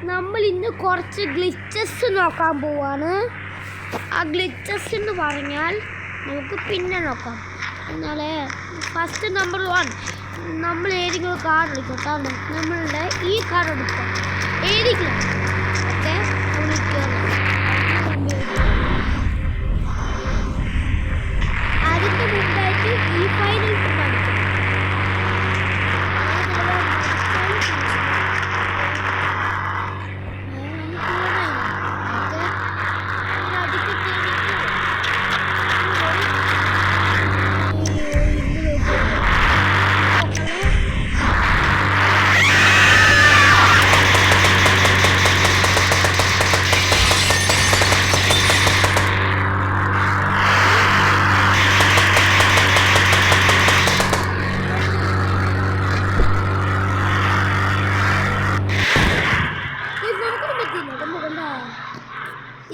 നമ്മൾ ഇന്ന് കുറച്ച് ഗ്ലിച്ചസ് നോക്കാൻ പോവാണ്. ആ ഗ്ലിച്ചസ് എന്ന് പറഞ്ഞാൽ നമുക്ക് പിന്നെ നോക്കാം. എന്നാലേ ഫസ്റ്റ് നമ്പർ 1 നമ്മൾ ഏതെങ്കിലും കാർഡ് എടുക്കും. കാരണം നമ്മളുടെ ഈ കാർഡ് എടുക്കാം ഏതെങ്കിലും. ഓക്കെ, അതിൻ്റെ മുമ്പായിട്ട് ഈ ഫൈനൽ കാണിക്കും.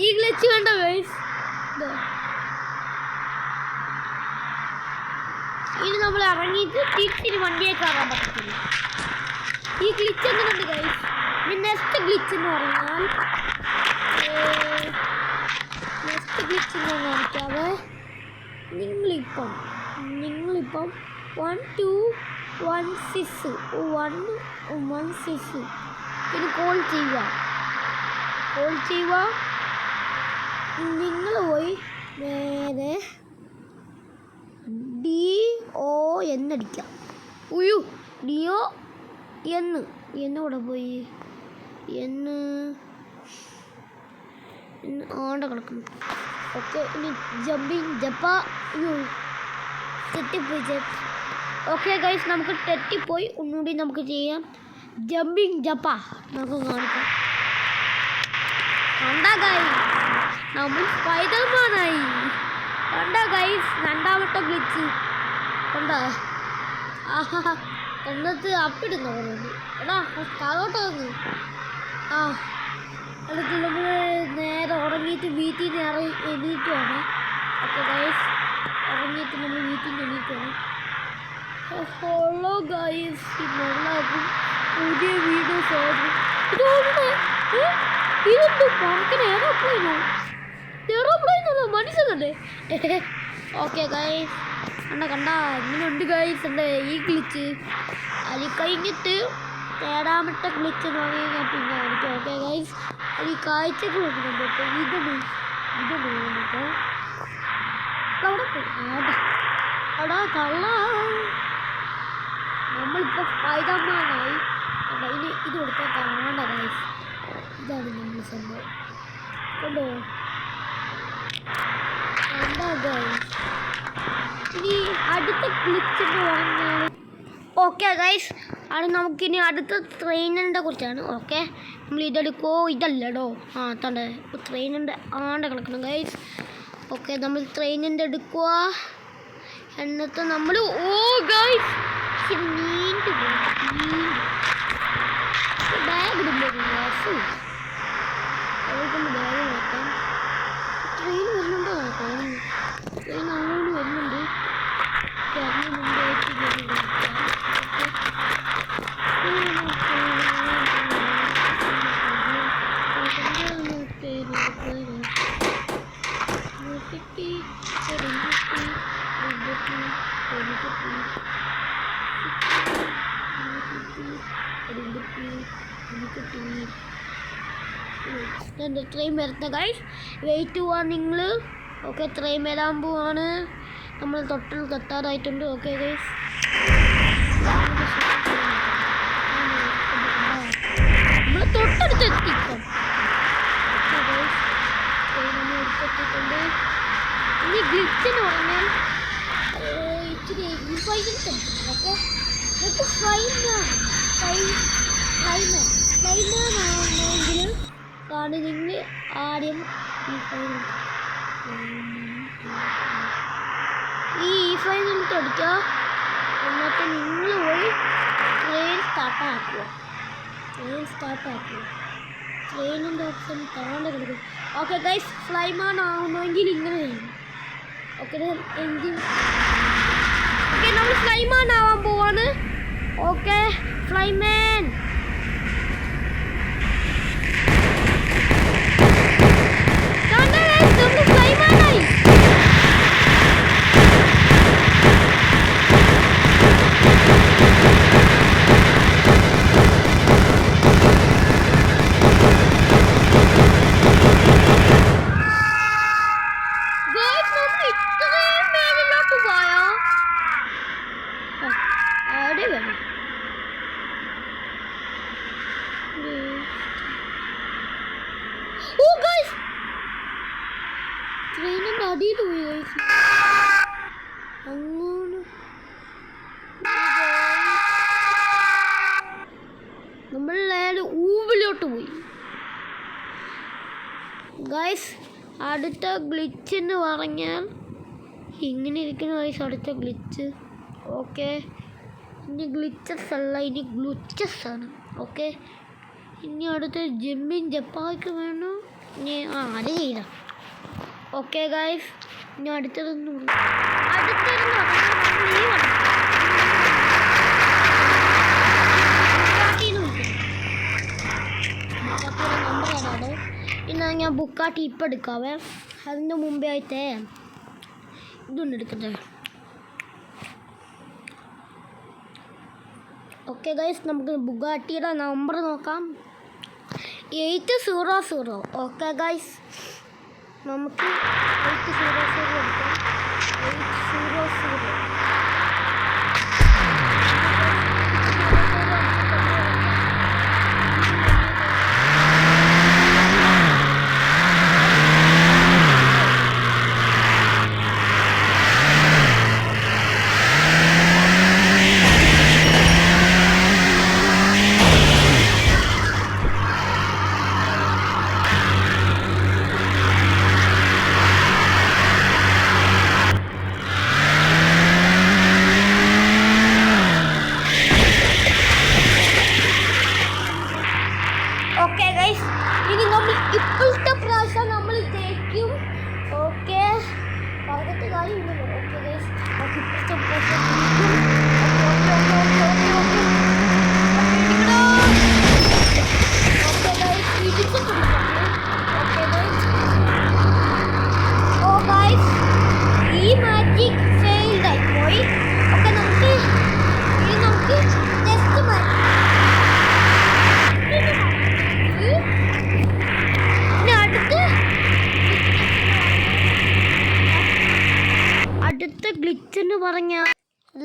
ഈ ഗ്ലിച്ച് കണ്ടോ ഗൈസ്? ഇനി നമ്മൾ ഇറങ്ങിയിട്ട് തിരിച്ചിന് വണ്ടിയെ കയറാൻ പറ്റത്തില്ല. ഈ ഗ്ലിച്ച് എങ്ങനെയുണ്ട് ഗൈസ്? ഇനി നെക്സ്റ്റ് ഗ്ലിച്ച് എന്ന് പറഞ്ഞാൽ കാണിക്കാതെ നിങ്ങളിപ്പം 1 2 1 6 1 6 പിന്നെ കോൾ ചെയ്യുക. നിങ്ങൾ പോയി നേരെ DO എന്നടിക്കാം. DO കൂടെ പോയി ആണ്ട കിടക്കുന്നു. ഓക്കെ, ഇനി ജമ്പിങ് ജപ്പ തെറ്റിപ്പോയി. ഓക്കെ ഗൈസ്, നമുക്ക് തെറ്റിപ്പോയി. ഒന്നുകൂടി നമുക്ക് ചെയ്യാം. ജമ്പിങ് ജപ്പ നമുക്ക് കാണിക്കാം. കണ്ട ഗൈസ്, നമ്മൾ സ്പൈഡർമാനായി. കണ്ട ഗൈസ്, രണ്ടാമത്തെ ഗ്ലിച്ച് കണ്ട. എന്നിട്ട് അപ്പിടുന്നു പറയുന്നു. എടാ താഴോട്ട് വന്നു. എന്നിട്ട് നമ്മൾ നേരെ ഉറങ്ങിയിട്ട് വീട്ടിൽ നിന്ന് എണീറ്റുവാണ്. ഓക്കെ ഗൈസ്, ഉറങ്ങിയിട്ട് നമ്മൾ വീട്ടിൽ നിന്ന് എണീറ്റുവാണ്. ഹലോ ഗൈസ്, എല്ലാവർക്കും പുതിയ വീഡിയോസ് ആയിരുന്നു. ഇതെന്ത് പറക്കണ എയറോപ്ലെയിനല്ലോ മനുഷ്യനല്ലേ? ഓക്കെ ഗൈസ്, കണ്ട ഇങ്ങനെയുണ്ട് ഗൈസ് എൻ്റെ ഈ ഗ്ലിച്ച്. അത് കഴിഞ്ഞിട്ട് ഏഴാമത്തെ ഗ്ലിച്ച് എന്ന് പറഞ്ഞാൽ പിന്നെ കാണിക്കാം. ഓക്കെ ഗൈസ്, അത് ഈ കാഴ്ചക്ക് നോക്കുന്നുണ്ട്. ഇതൊന്ന് കേട്ടോ. അവിടെ പോയി അടാ കള്ള. നമ്മളിപ്പോൾ സ്പൈഡർമാനായി. ഇനി ഇത് കൊടുത്താൽ കാണണ്ട ഗൈസ്. ഇതാണ് നമ്മൾ സംഭവം. കണ്ടോ? എന്താ ഗൈസ്, ഇനി അടുത്ത ഗ്ലിച്ച് എന്ന് പറഞ്ഞാൽ ഓക്കെ ഗൈസ്, അത് നമുക്കിനി അടുത്ത ട്രെയിനിൻ്റെ കുറിച്ചാണ്. ഓക്കെ, നമ്മൾ ഇതെടുക്കുമോ? ഇതല്ലടോ. തണ്ടേ ട്രെയിനിൻ്റെ ആണ്ട കിടക്കണം ഗൈസ്. ഓക്കെ, നമ്മൾ ട്രെയിനിൻ്റെ എടുക്കുക. എന്നിട്ട് നമ്മൾ ഗൈസ് നീണ്ടു ബാഗ് ഇടുമ്പോൾ ബാഗ് നോക്കാം. ട്രെയിൻ വരുന്നുണ്ടോ നോക്കാം. ട്രെയിൻ അങ്ങോട്ട് വരുന്നുണ്ട്. അതിന് മുമ്പായിട്ട് ട്രെയിൻ വരുന്ന ഗൈസ്, വെയിറ്റ് പോവാ നിങ്ങൾ. ഓക്കെ, ട്രെയിൻ വരാൻ പോവാണ്. നമ്മൾ തൊട്ടാറായിട്ടുണ്ട്. ഓക്കെ ഗൈസ്, നമ്മൾ തൊട്ടടുത്ത് എത്തിക്കും. നമ്മൾ എടുത്തെത്തിയിട്ടുണ്ട്. ഇനി ഗ്ലിച്ച് എന്ന് പറഞ്ഞാൽ ഇച്ചിരി ഇൻഫൈനൻസ് ഉണ്ട്. ഓക്കെ, നമുക്ക് ഫ്ലൈമാനാണെങ്കിൽ കാണുന്നെങ്കിൽ ആദ്യം ഈ ഫൈനൽ തൊടിക്കുക. എന്നിട്ട് നിങ്ങൾ പോയി ട്രെയിൻ സ്റ്റാർട്ടാക്കുക. ട്രെയിനിൻ്റെ ഓപ്ഷൻ കാണാണ്ട് കിടക്കും. ഓക്കെ ഗൈസ്, ഫ്ലൈമാൻ ആവണമെങ്കിൽ ഇങ്ങനെ ചെയ്യും. Okay, engine. ഓക്കെ, നമ്മൾ ഫ്ലൈമാൻ ആവാൻ പോവാണ്. ഓക്കെ, ഫ്ലൈമാൻ ഗൈസ് അങ്ങനെ നമ്മൾ നേരെ ഊവിലോട്ട് പോയി ഗൈസ്. അടുത്ത ഗ്ലിച്ച് എന്ന് പറഞ്ഞാൽ ഇങ്ങനെ ഇരിക്കുന്ന ഗൈസ് അടുത്ത ഗ്ലിച്ച്. ഓക്കെ, ഇനി ഗ്ലിച്ചസ് അല്ല, ഇനി ഗ്ലിച്ചസ് ആണ്. ഓക്കെ, ഇനി അടുത്ത ജമ്മിങ് ജപ്പാക്ക് വേണം. ഇനി അത് ചെയ്താൽ ഓക്കെ ഗൈസ്. ഇനി അടുത്തതെന്ന് നമ്പറാണോ? ഇന്ന് ഞാൻ ബുക്കാട്ടി ഇപ്പം എടുക്കാവേ. അതിൻ്റെ മുമ്പേ ആയിട്ടേ ഇതൊന്നും എടുക്കട്ടെ. ഓക്കെ ഗൈസ്, നമുക്ക് ബുഗാട്ടിയുടെ നമ്പർ നോക്കാം. 800. ഓക്കെ ഗൈസ്, നമുക്ക് 800 എടുക്കാം. 800. ഓക്കെ ഗൈസ്, ഇനി നമ്മൾ ഇപ്പോഴത്തെ പ്രാവശ്യം നമ്മൾ ജയിക്കും. ഓക്കെ, പറഞ്ഞിട്ട് കാര്യമില്ലല്ലോ. ഓക്കെ ഗൈസ്, നമുക്ക് ഇപ്പോഴത്തെ പ്രാവശ്യം ഈ മാജിക് ഫെയിൽഡ് ആയി പോയി. ഓക്കെ, നമുക്ക് നെക്സ്റ്റ് അടുത്ത ഗ്ലിച്ച് എന്ന് പറഞ്ഞാൽ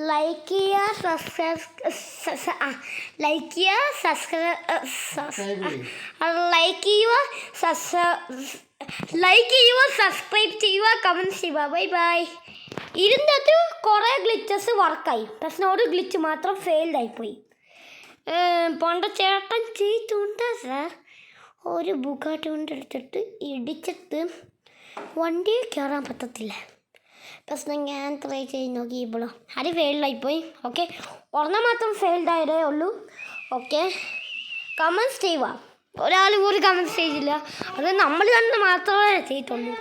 ലൈക്ക് ചെയ്യുക, സബ്സ്ക്രൈബ് ചെയ്യുക, കമൻറ്റ് ചെയ്യുക. Bye bye. ഇതിൻ്റെ കുറേ ഗ്ലിച്ചസ് വർക്കായി, പക്ഷേ ഒരു ഗ്ലിച്ച് മാത്രം ഫെയിൽഡ് ആയിപ്പോയി. പണ്ട് ചേട്ടൻ ചെയ്തുകൊണ്ട് സാർ ഒരു ബുഗാട്ടി കൊണ്ട് എടുത്തിട്ട് ഇടിച്ചിട്ട് വണ്ടിയിൽ കയറാൻ പറ്റത്തില്ല. പക്ഷേ ഞാൻ ട്രൈ ചെയ്ത് നോക്കിയപ്പോഴോ അത് ഫെയിൽഡായിപ്പോയി. ഓക്കെ, ഒരെണ്ണം മാത്രം ഫെയിൽഡ് ആയതേ ഉള്ളൂ. ഓക്കെ, കമൻറ്റ്സ് ചെയ്യുക. ഒരാൾ പോലും കമൻറ്റ്സ് ചെയ്തില്ല, അത് നമ്മൾ തന്നെ മാത്രമേ ചെയ്തിട്ടുള്ളൂ.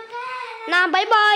Bye bye.